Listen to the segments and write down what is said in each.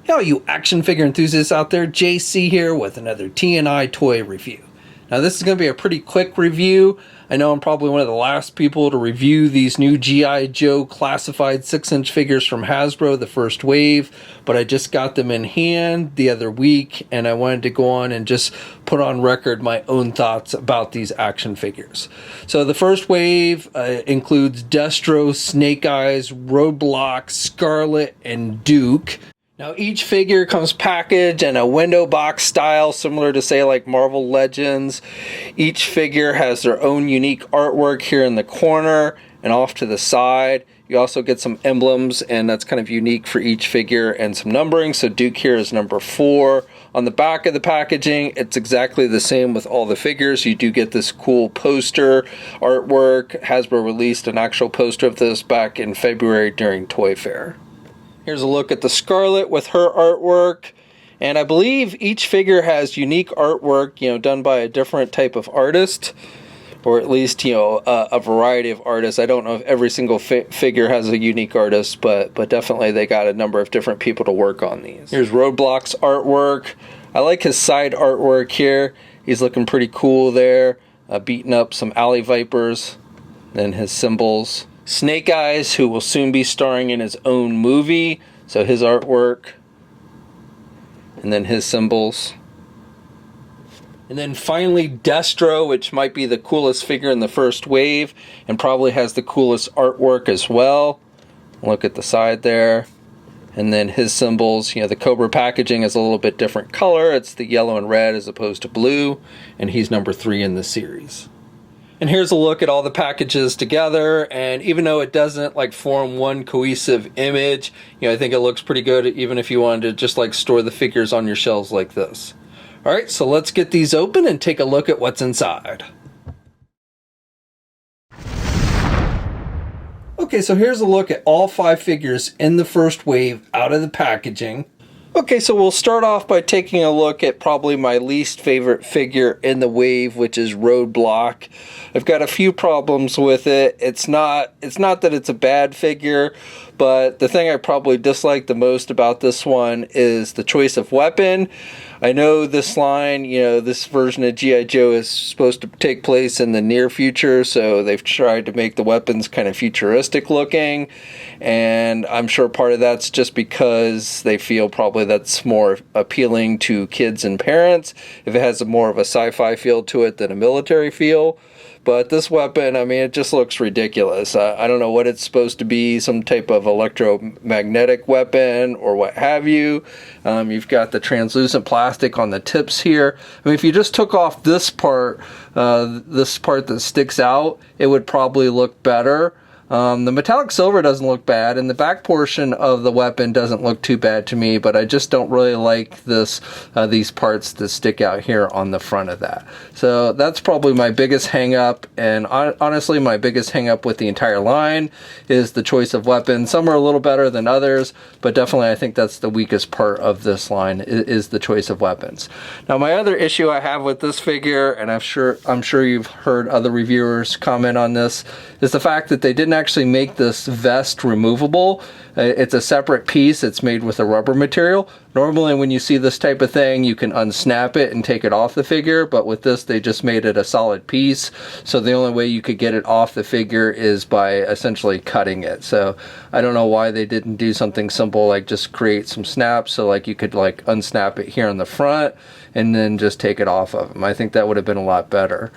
Hey all you action figure enthusiasts out there, JC here with another TNI toy review. Now this is going to be a pretty quick review. I know I'm probably one of the last people to review these new G.I. Joe classified 6-inch figures from Hasbro, the first wave, but I just got them in hand the other week and I wanted to go on and just put on record my own thoughts about these action figures. So the first wave includes Destro, Snake Eyes, Roadblock, Scarlett, and Duke. Now each figure comes packaged in a window box style similar to say like Marvel Legends. Each figure has their own unique artwork here in the corner and off to the side. You also get some emblems and that's kind of unique for each figure and some numbering. So Duke here is number 4. On the back of the packaging, it's exactly the same with all the figures. You do get this cool poster artwork. Hasbro released an actual poster of this back in February during Toy Fair. Here's a look at the Scarlett with her artwork, and I believe each figure has unique artwork, done by a different type of artist, or at least, a variety of artists. I don't know if every single figure has a unique artist, but definitely they got a number of different people to work on these. Here's Roadblock's artwork. I like his side artwork here. He's looking pretty cool there, beating up some alley vipers, then his symbols. Snake Eyes, who will soon be starring in his own movie, so his artwork, and then his symbols. And then finally Destro, which might be the coolest figure in the first wave, and probably has the coolest artwork as well. Look at the side there. And then his symbols, the Cobra packaging is a little bit different color. It's the yellow and red as opposed to blue, and he's number 3 in the series. And here's a look at all the packages together, and even though it doesn't form one cohesive image, I think it looks pretty good even if you wanted to just store the figures on your shelves like this. Alright, so let's get these open and take a look at what's inside. Okay, so here's a look at all 5 figures in the first wave out of the packaging. Okay, so we'll start off by taking a look at probably my least favorite figure in the wave, which is Roadblock. I've got a few problems with it. It's not that it's a bad figure, but the thing I probably dislike the most about this one is the choice of weapon. I know this line, this version of G.I. Joe is supposed to take place in the near future, so they've tried to make the weapons kind of futuristic looking, and I'm sure part of that's just because they feel probably that's more appealing to kids and parents, if it has more of a sci-fi feel to it than a military feel. But this weapon, it just looks ridiculous. I don't know what it's supposed to be, some type of electromagnetic weapon or what have you. You've got the translucent plastic on the tips here. If you just took off this part that sticks out, it would probably look better. The metallic silver doesn't look bad, and the back portion of the weapon doesn't look too bad to me, but I just don't really like these parts that stick out here on the front of that. So that's probably my biggest hang-up, and honestly my biggest hang-up with the entire line is the choice of weapons. Some are a little better than others, but definitely I think that's the weakest part of this line is the choice of weapons. Now my other issue I have with this figure, and I'm sure you've heard other reviewers comment on this, is the fact that they didn't actually make this vest removable. It's a separate piece. It's made with a rubber material. Normally when you see this type of thing, you can unsnap it and take it off the figure, but with this they just made it a solid piece, so the only way you could get it off the figure is by essentially cutting it. So I don't know why they didn't do something simple like just create some snaps so you could unsnap it here on the front and then just take it off of them. I think that would have been a lot better.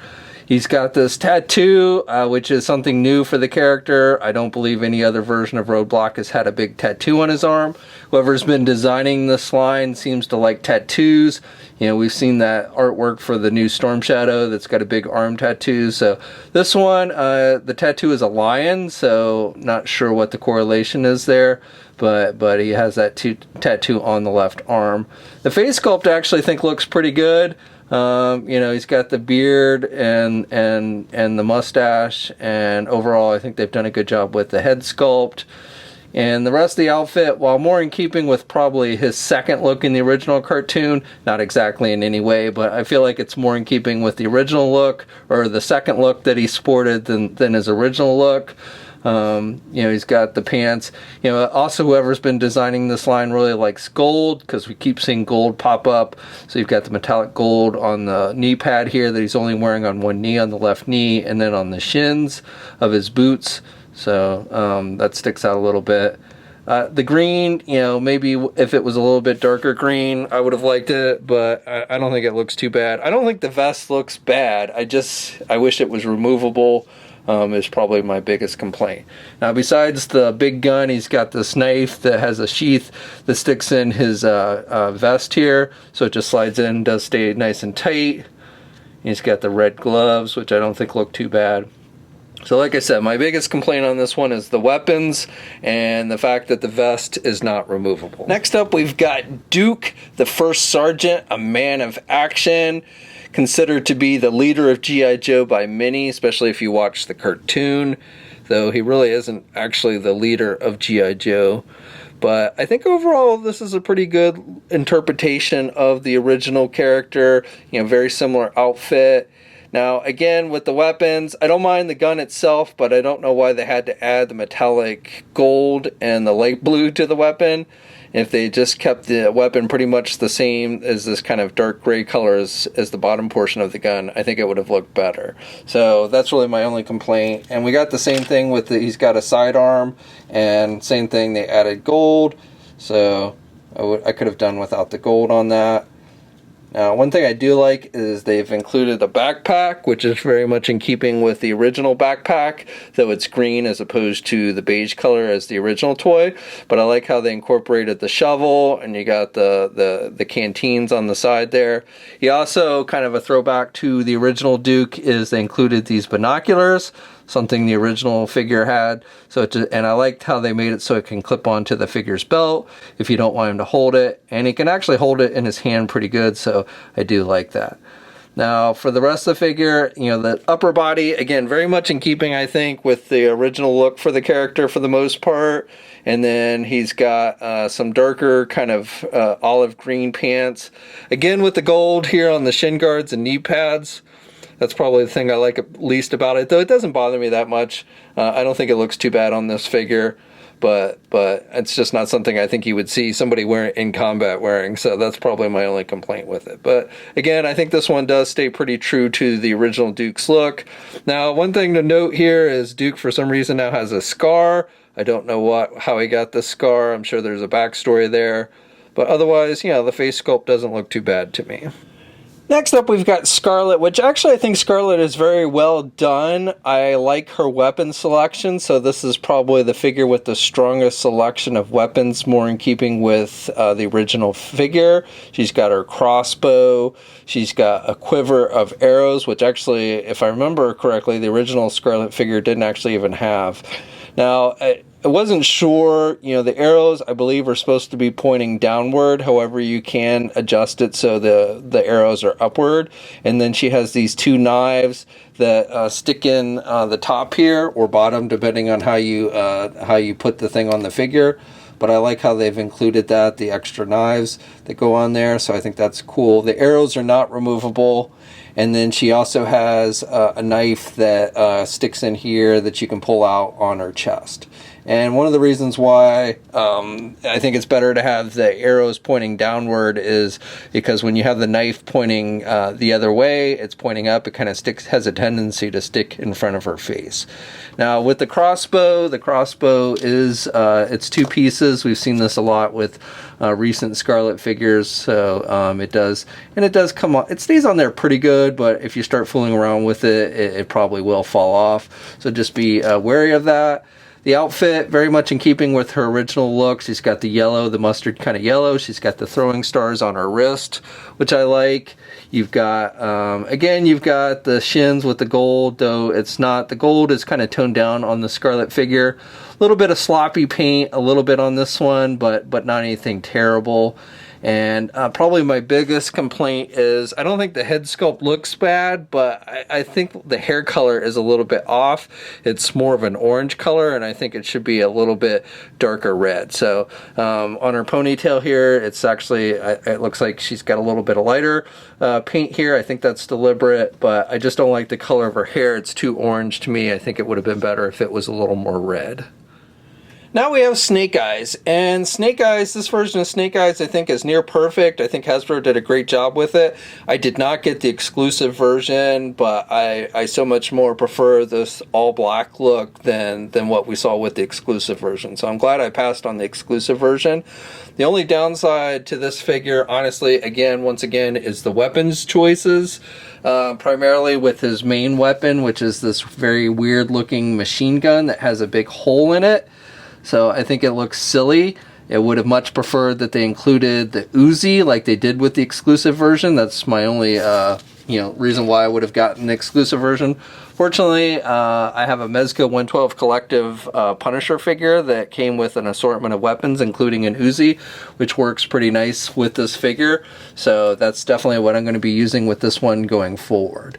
He's got this tattoo, which is something new for the character. I don't believe any other version of Roadblock has had a big tattoo on his arm. Whoever's been designing this line seems to like tattoos. We've seen that artwork for the new Storm Shadow that's got a big arm tattoo. So this one, the tattoo is a lion, so not sure what the correlation is there. But he has that tattoo on the left arm. The face sculpt I actually think looks pretty good. He's got the beard and the mustache, and overall I think they've done a good job with the head sculpt. And the rest of the outfit, while more in keeping with probably his second look in the original cartoon, not exactly in any way, but I feel like it's more in keeping with the original look, or the second look that he sported than his original look. You know, he's got the pants. You know, also whoever's been designing this line really likes gold, because we keep seeing gold pop up. So you've got the metallic gold on the knee pad here that he's only wearing on one knee, on the left knee, and then on the shins of his boots. So that sticks out a little bit. The green, you know, maybe if it was a little bit darker green, I would have liked it, but I don't think it looks too bad. I don't think the vest looks bad. I wish it was removable. Is probably my biggest complaint. Now, besides the big gun, he's got this knife that has a sheath that sticks in his vest here, so it just slides in, does stay nice and tight. He's got the red gloves, which I don't think look too bad. So like I said, my biggest complaint on this one is the weapons and the fact that the vest is not removable. Next up, we've got Duke, the First Sergeant, a man of action, considered to be the leader of G.I. Joe by many, especially if you watch the cartoon, though he really isn't actually the leader of G.I. Joe. But I think overall this is a pretty good interpretation of the original character, you know, very similar outfit. Now, again, with the weapons, I don't mind the gun itself, but I don't know why they had to add the metallic gold and the light blue to the weapon. If they just kept the weapon pretty much the same as this kind of dark gray color as the bottom portion of the gun, I think it would have looked better. So that's really my only complaint. And we got the same thing with he's got a sidearm, and same thing, they added gold. So I could have done without the gold on that. Now, one thing I do like is they've included a backpack, which is very much in keeping with the original backpack, though it's green as opposed to the beige color as the original toy. But I like how they incorporated the shovel, and you got the canteens on the side there. He also, kind of a throwback to the original Duke, is they included these binoculars, something the original figure had. And I liked how they made it so it can clip onto the figure's belt if you don't want him to hold it. And he can actually hold it in his hand pretty good, so I do like that. Now, for the rest of the figure, you know, the upper body, again, very much in keeping, I think, with the original look for the character for the most part. And then he's got some darker kind of olive green pants. Again, with the gold here on the shin guards and knee pads. That's probably the thing I like least about it, though it doesn't bother me that much. I don't think it looks too bad on this figure, but it's just not something I think you would see somebody wearing in combat wearing, so that's probably my only complaint with it. But again, I think this one does stay pretty true to the original Duke's look. Now, one thing to note here is Duke, for some reason, now has a scar. I don't know how he got this scar. I'm sure there's a backstory there. But otherwise, you know, the face sculpt doesn't look too bad to me. Next up, we've got Scarlett, which actually I think Scarlett is very well done. I like her weapon selection, so this is probably the figure with the strongest selection of weapons, more in keeping with the original figure. She's got her crossbow, she's got a quiver of arrows, which actually, if I remember correctly, the original Scarlett figure didn't actually even have. Now, I wasn't sure, you know, the arrows, I believe, are supposed to be pointing downward. However, you can adjust it so the arrows are upward. And then she has these two knives that stick in the top here or bottom, depending on how you put the thing on the figure. But I like how they've included that, the extra knives that go on there. So I think that's cool. The arrows are not removable. And then she also has a knife that sticks in here that you can pull out on her chest. And one of the reasons why I think it's better to have the arrows pointing downward is because when you have the knife pointing the other way, it's pointing up, it kind of has a tendency to stick in front of her face. Now with the crossbow is it's two pieces. We've seen this a lot with recent Scarlett figures, so it does come on. It stays on there pretty good, but if you start fooling around with it probably will fall off. So just be wary of that. The outfit, very much in keeping with her original look. She's got the yellow, the mustard kind of yellow. She's got the throwing stars on her wrist, which I like. You've got, again, you've got the shins with the gold, though it's not, the gold is kind of toned down on the Scarlett figure. A little bit of sloppy paint, a little bit on this one, but not anything terrible. And probably my biggest complaint is I don't think the head sculpt looks bad, but I think the hair color is a little bit off. It's more of an orange color, and I think it should be a little bit darker red. So on her ponytail here, it's actually, it looks like she's got a little bit of lighter paint here. I think that's deliberate, but I just don't like the color of her hair. It's too orange to me. I think it would have been better if it was a little more red. Now we have Snake Eyes, and Snake Eyes, this version of Snake Eyes I think is near perfect. I think Hasbro did a great job with it. I did not get the exclusive version, but I so much more prefer this all black look than what we saw with the exclusive version. So I'm glad I passed on the exclusive version. The only downside to this figure, honestly, again, once again, is the weapons choices. Primarily with his main weapon, which is this very weird looking machine gun that has a big hole in it. So I think it looks silly. I would have much preferred that they included the Uzi like they did with the exclusive version. That's my only reason why I would have gotten the exclusive version. Fortunately, I have a Mezco 112 Collective Punisher figure that came with an assortment of weapons, including an Uzi, which works pretty nice with this figure. So that's definitely what I'm going to be using with this one going forward.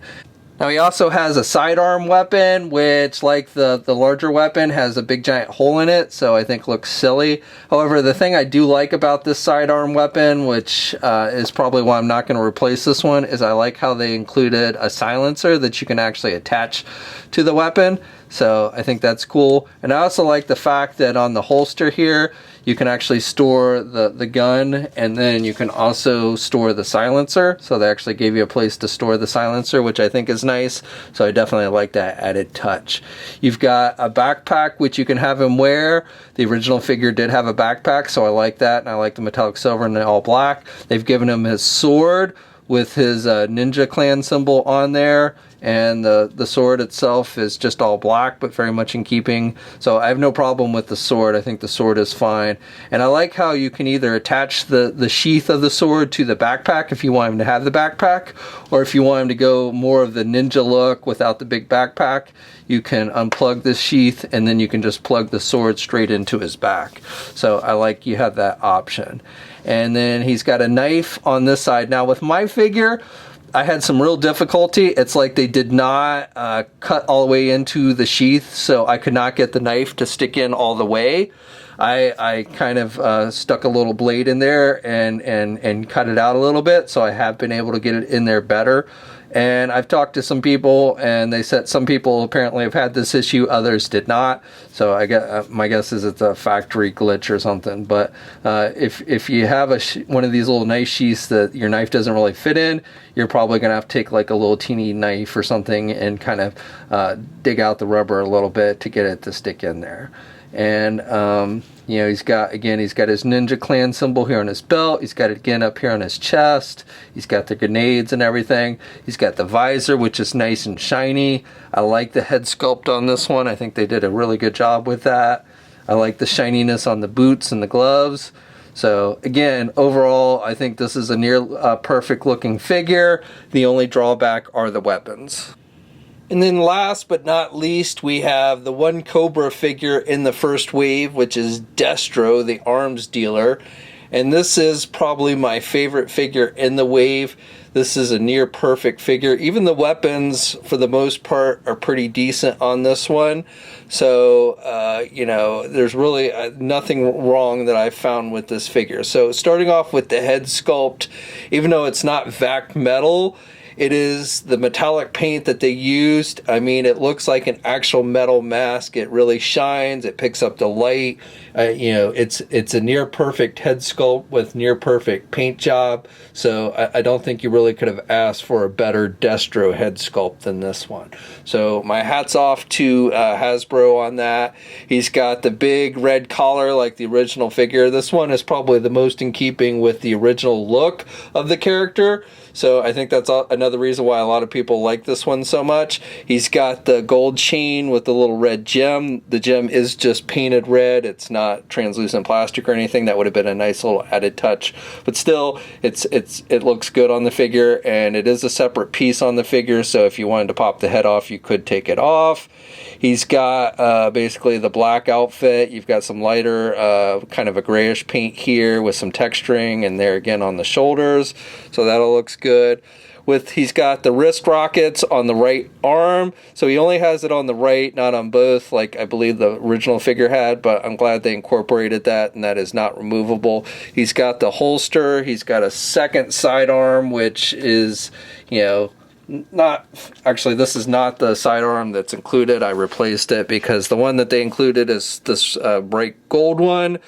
Now he also has a sidearm weapon, which, like the larger weapon, has a big giant hole in it, so I think looks silly. However, the thing I do like about this sidearm weapon, which is probably why I'm not going to replace this one, is I like how they included a silencer that you can actually attach to the weapon. So I think that's cool. And I also like the fact that on the holster here, you can actually store the gun, and then you can also store the silencer. So they actually gave you a place to store the silencer, which I think is nice. So I definitely like that added touch. You've got a backpack, which you can have him wear. The original figure did have a backpack, so I like that. And I like the metallic silver and the all black. They've given him his sword with his Ninja Clan symbol on there, and the sword itself is just all black, but very much in keeping. So I have no problem with the sword. I think the sword is fine. And I like how you can either attach the sheath of the sword to the backpack if you want him to have the backpack, or if you want him to go more of the ninja look without the big backpack, you can unplug the sheath and then you can just plug the sword straight into his back. So I like you have that option. And then he's got a knife on this side. Now with my figure, I had some real difficulty. It's like they did not cut all the way into the sheath, so I could not get the knife to stick in all the way. I kind of stuck a little blade in there and cut it out a little bit, so I have been able to get it in there better. And I've talked to some people, and they said some people apparently have had this issue, others did not. So I guess my guess is it's a factory glitch or something. But if you have one of these little knife sheaths that your knife doesn't really fit in, you're probably going to have to take like a little teeny knife or something and kind of dig out the rubber a little bit to get it to stick in there. And he's got his Ninja Clan symbol here on his belt. He's got it again up here on his chest. He's got the grenades and everything. He's got the visor, which is nice and shiny. I like the head sculpt on this one. I think they did a really good job with that. I like the shininess on the boots and the gloves. So again, overall, I think this is a near perfect looking figure. The only drawback are the weapons. And then last but not least, we have the one Cobra figure in the first wave, which is Destro, the arms dealer. And this is probably my favorite figure in the wave. This is a near perfect figure. Even the weapons, for the most part, are pretty decent on this one. So, there's really nothing wrong that I've found with this figure. So starting off with the head sculpt, even though it's not vac metal, it is the metallic paint that they used. I mean, it looks like an actual metal mask. It really shines. It picks up the light. It's a near perfect head sculpt with near perfect paint job. So I don't think you really could have asked for a better Destro head sculpt than this one. So my hat's off to Hasbro on that. He's got the big red collar like the original figure. This one is probably the most in keeping with the original look of the character. So I think that's another another reason why a lot of people like this one so much. He's got the gold chain with the little red gem. The gem is just painted red. It's not translucent plastic or anything. That would have been a nice little added touch. But still, it looks good on the figure, and it is a separate piece on the figure, so if you wanted to pop the head off, you could take it off. He's got basically the black outfit. You've got some lighter, kind of a grayish paint here with some texturing, and there again on the shoulders. So that all looks good. He's got the wrist rockets on the right arm. So he only has it on the right, not on both, like I believe the original figure had, but I'm glad they incorporated that, and that is not removable. He's got the holster. He's got a second sidearm, which is, you know, not actually, this is not the sidearm that's included. I replaced it because the one that they included is this bright gold one,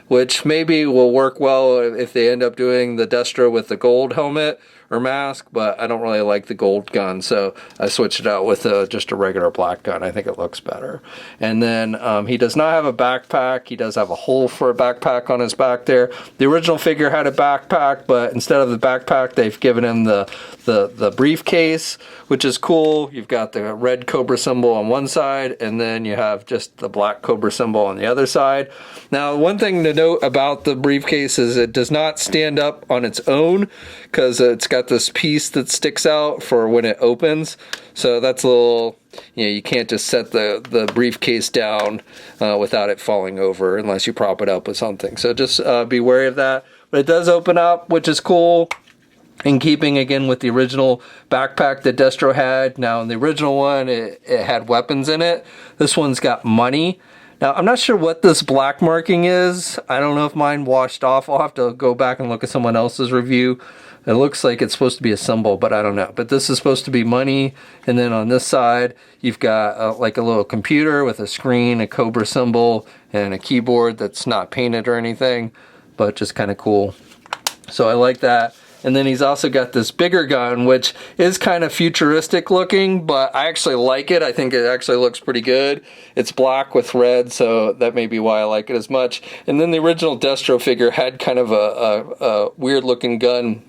which maybe will work well if they end up doing the Destro with the gold helmet or mask, but I don't really like the gold gun, so I switched it out with just a regular black gun. I think it looks better. And then he does not have a backpack. He does have a hole for a backpack on his back there. The original figure had a backpack, but instead of the backpack, they've given him the briefcase, which is cool. You've got the red cobra symbol on one side, and then you have just the black cobra symbol on the other side. Now, one thing to note about the briefcase is it does not stand up on its own, because it's got this piece that sticks out for when it opens. So that's a little, you know, you can't just set the briefcase down without it falling over unless you prop it up with something. So just be wary of that. But it does open up, which is cool. In keeping again with the original backpack that Destro had. Now in the original one, it had weapons in it. This one's got money. Now I'm not sure what this black marking is. I don't know if mine washed off. I'll have to go back and look at someone else's review. It looks like it's supposed to be a symbol, but I don't know. But this is supposed to be money. And then on this side, you've got like a little computer with a screen, a cobra symbol, and a keyboard that's not painted or anything, but just kind of cool. So I like that. And then he's also got this bigger gun, which is kind of futuristic looking, but I actually like it. I think it actually looks pretty good. It's black with red, so that may be why I like it as much. And then the original Destro figure had kind of a weird looking gun,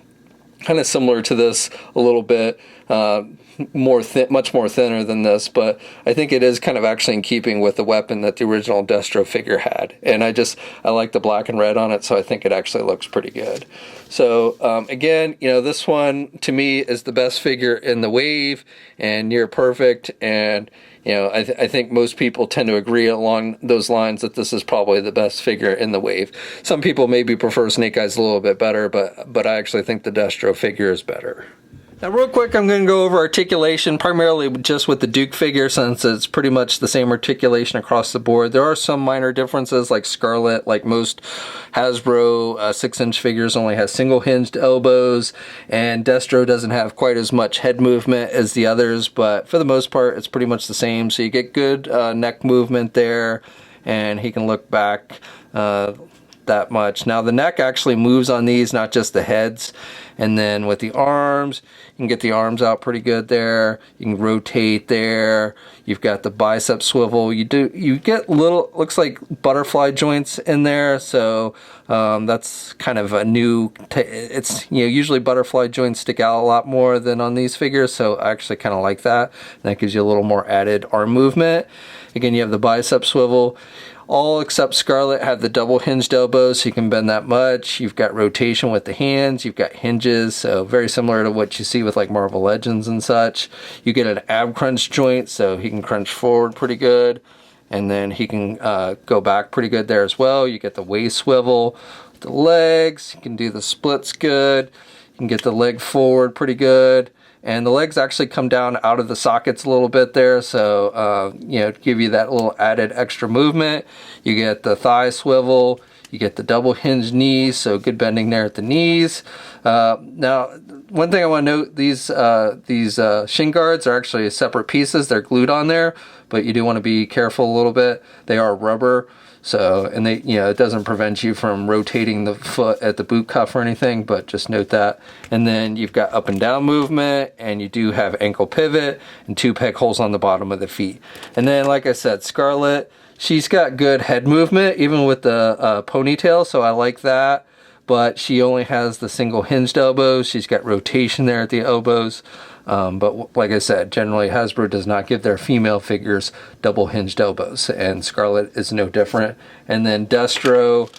kind of similar to this a little bit, much more thinner than this, but I think it is kind of actually in keeping with the weapon that the original Destro figure had. And I like the black and red on it, so I think it actually looks pretty good. So again, you know, this one to me is the best figure in the wave and near perfect. And you know, I think most people tend to agree along those lines that this is probably the best figure in the wave. Some people maybe prefer Snake Eyes a little bit better, but I actually think the Destro figure is better. Now real quick, I'm going to go over articulation, primarily just with the Duke figure, since it's pretty much the same articulation across the board. There are some minor differences, like Scarlett, like most Hasbro 6-inch figures, only has single hinged elbows, and Destro doesn't have quite as much head movement as the others, but for the most part, it's pretty much the same. So you get good neck movement there, and he can look back that much. Now the neck actually moves on these, not just the heads. And then with the arms, you can get the arms out pretty good there. You can rotate there. You've got the bicep swivel. You get little, looks like butterfly joints in there. So that's kind of a new, it's, you know, usually butterfly joints stick out a lot more than on these figures. So I actually kind of like that. And that gives you a little more added arm movement. Again, you have the bicep swivel. All except Scarlett have the double hinged elbows, so you can bend that much. You've got rotation with the hands. You've got hinges, so very similar to what you see with like Marvel Legends and such. You get an ab crunch joint, so he can crunch forward pretty good. And then he can go back pretty good there as well. You get the waist swivel. The legs, you can do the splits good. You can get the leg forward pretty good. And the legs actually come down out of the sockets a little bit there, so you know, give you that little added extra movement. You get the thigh swivel, you get the double hinged knees, so good bending there at the knees. Now, one thing I want to note: these shin guards are actually separate pieces. They're glued on there, but you do want to be careful a little bit. They are rubber. So, and they, you know, it doesn't prevent you from rotating the foot at the boot cuff or anything, but just note that. And then you've got up and down movement, and you do have ankle pivot and 2 peg holes on the bottom of the feet. And then, like I said, Scarlett, she's got good head movement, even with the ponytail, so I like that. but she only has the single hinged elbows. She's got rotation there at the elbows. But like I said, generally Hasbro does not give their female figures double hinged elbows, and Scarlett is no different. And then Destro,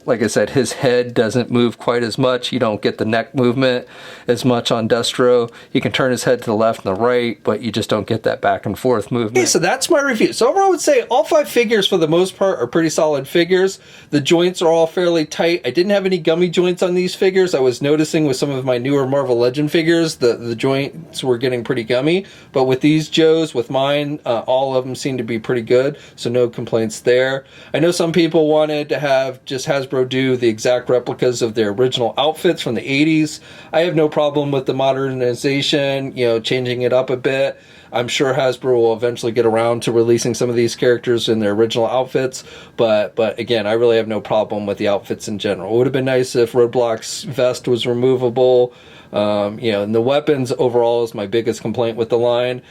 like I said, his head doesn't move quite as much. You don't get the neck movement as much on Destro. He can turn his head to the left and the right, but you just don't get that back and forth movement. Okay, so that's my review. So overall, I would say all 5 figures, for the most part, are pretty solid figures. The joints are all fairly tight. I didn't have any gummy joints on these figures. I was noticing with some of my newer Marvel Legend figures, the joints were getting pretty gummy. But with these Joes, with mine, all of them seem to be pretty good, so no complaints there. I know some people wanted to have just Hasbro do the exact replicas of their original outfits from the 80s. I have no problem with the modernization, changing it up a bit. I'm sure Hasbro will eventually get around to releasing some of these characters in their original outfits, but again, I really have no problem with the outfits in general. It would have been nice if Roadblock's vest was removable. And the weapons overall is my biggest complaint with the line.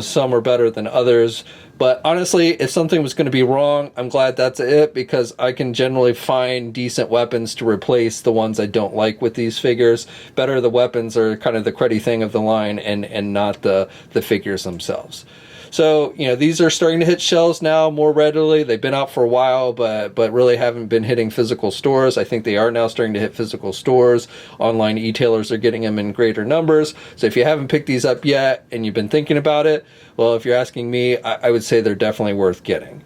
Some are better than others. But honestly, if something was going to be wrong, I'm glad that's it, because I can generally find decent weapons to replace the ones I don't like with these figures. Better the weapons are kind of the cruddy thing of the line, and not the figures themselves. So, these are starting to hit shelves now more readily. They've been out for a while, but really haven't been hitting physical stores. I think they are now starting to hit physical stores. Online e-tailers are getting them in greater numbers. So if you haven't picked these up yet and you've been thinking about it, well, if you're asking me, I would say they're definitely worth getting.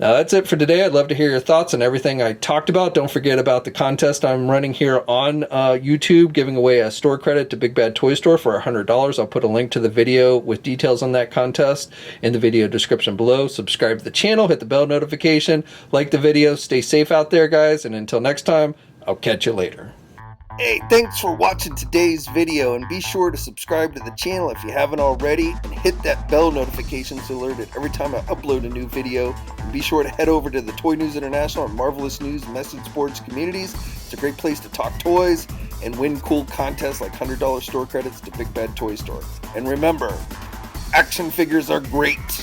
Now, that's it for today. I'd love to hear your thoughts on everything I talked about. Don't forget about the contest I'm running here on YouTube, giving away a store credit to Big Bad Toy Store for $100. I'll put a link to the video with details on that contest in the video description below. Subscribe to the channel, hit the bell notification, like the video. Stay safe out there, guys, and until next time, I'll catch you later. Hey, thanks for watching today's video, and be sure to subscribe to the channel if you haven't already, and hit that bell notification so you're alerted every time I upload a new video. And be sure to head over to the Toy News International and Marvelous News message boards communities. It's a great place to talk toys and win cool contests like $100 store credits to Big Bad Toy Store. And remember, action figures are great.